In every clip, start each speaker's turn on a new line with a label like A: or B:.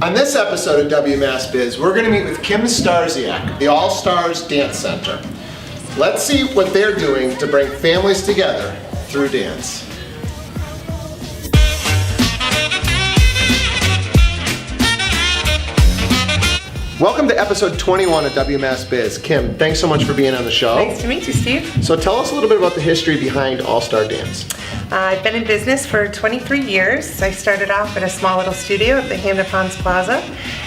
A: On this episode of WMassBiz, we're going to meet with Kim Starsiak, the All Stars Dance Center. Let's see what they're doing to bring families together through dance. Welcome to episode 21 of WMassBiz. Kim, thanks so much for being on the show.
B: Nice to meet you, Steve.
A: So tell us a little bit about the history behind All Star Dance.
B: I've been in business for 23 years. I started off at a small little studio at the Hampton Ponds Plaza,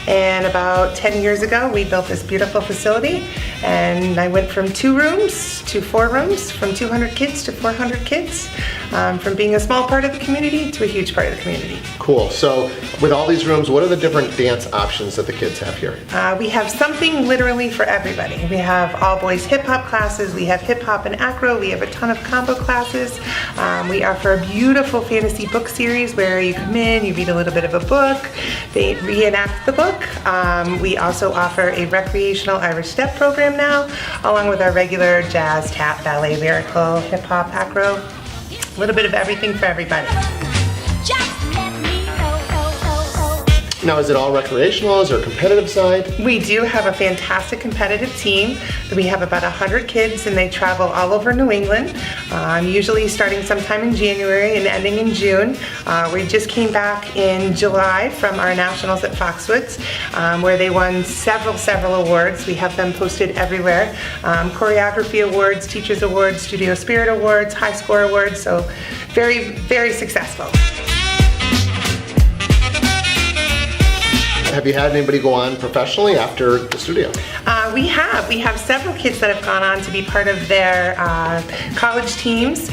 B: and about 10 years ago we built this beautiful facility, and I went from 2 rooms to 4 rooms, from 200 kids to 400 kids, from being a small part of the community to a huge part of the community.
A: Cool. So with all these rooms, what are the different dance options that the kids have here?
B: We have something literally for everybody. We have all boys hip hop classes, we have hip hop and acro, we have a ton of combo classes. We offer a beautiful fantasy book series where you come in, you read a little bit of a book, they reenact the book. We also offer a recreational Irish step program now, along with our regular jazz, tap, ballet, lyrical, hip hop, acro, a little bit of everything for everybody.
A: Now, is it all recreational? Is there a competitive side?
B: We do have a fantastic competitive team. We have about 100 kids and they travel all over New England, usually starting sometime in January and ending in June. We just came back in July from our nationals at Foxwoods, where they won several awards. We have them posted everywhere. Choreography awards, teachers awards, studio spirit awards, high score awards, so very successful.
A: Have you had anybody go on professionally after the studio?
B: We have several kids that have gone on to be part of their college teams.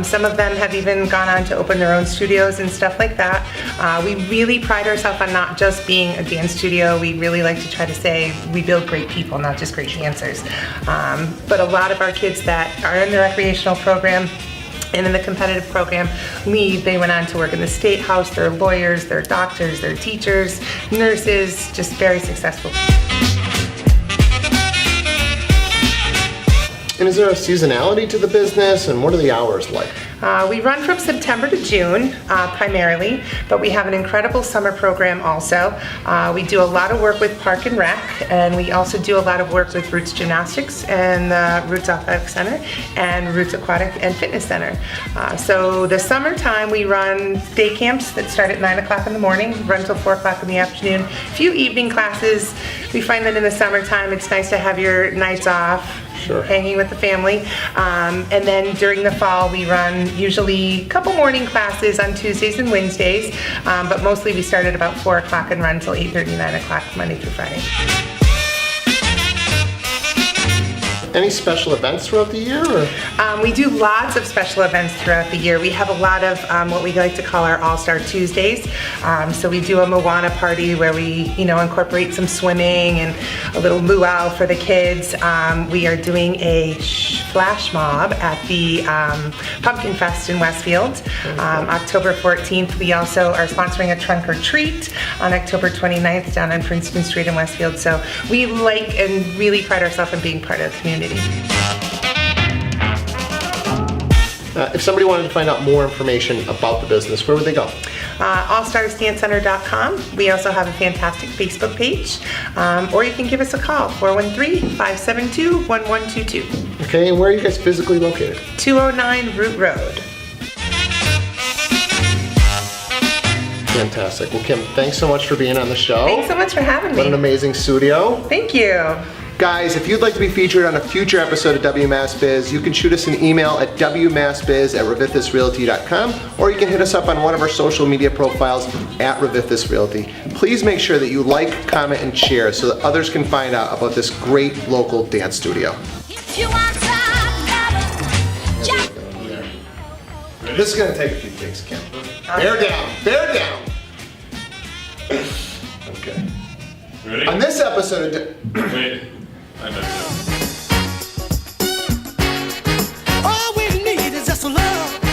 B: Some of them have even gone on to open their own studios and stuff like that. We really pride ourselves on not just being a dance studio. We really like to try to say we build great people, not just great dancers. But a lot of our kids that are in the recreational program and in the competitive program they went on to work in the State House. They're lawyers, they're doctors, they're teachers, nurses, just very successful.
A: And is there a seasonality to the business, and what are the hours like?
B: We run from September to June, primarily, but we have an incredible summer program also. We do a lot of work with Park and Rec, and we also do a lot of work with Roots Gymnastics and the Roots Athletic Center and Roots Aquatic and Fitness Center. So the summertime we run day camps that start at 9 o'clock in the morning, run till 4 o'clock in the afternoon. A few evening classes. We find that in the summertime it's nice to have your nights off.
A: Sure.
B: Hanging with the family. And then during the fall we run usually a couple morning classes on Tuesdays and Wednesdays, but mostly we start at about 4 o'clock and run till 8:30, 9 o'clock Monday through Friday.
A: Any special events throughout the year? Or?
B: We do lots of special events throughout the year. We have a lot of what we like to call our All-Star Tuesdays. So we do a Moana party where we, incorporate some swimming and a little luau for the kids. We are doing a flash mob at the Pumpkin Fest in Westfield, October 14th. We also are sponsoring a trunk or treat on October 29th down on Princeton Street in Westfield. So we like and really pride ourselves in being part of the community.
A: If somebody wanted to find out more information about the business, where would they go?
B: allstarsdancecenter.com. We also have a fantastic Facebook page, or you can give us a call, 413-572-1122.
A: Okay, and where are you guys physically located?
B: 209 Root Road.
A: Fantastic. Well, Kim, thanks so much for being on the show.
B: Thanks so much for having me.
A: What an amazing studio.
B: Thank you.
A: Guys, if you'd like to be featured on a future episode of WMassBiz, you can shoot us an email at wmassbiz@revithisrealty.com, or you can hit us up on one of our social media profiles at revithisrealty. Please make sure that you like, comment, and share so that others can find out about this great local dance studio. This is going to take a few takes, Kim. Bear down, bear down. Okay.
C: Ready?
A: On this episode of...
C: Wait, I messed up.
D: All we need is just love.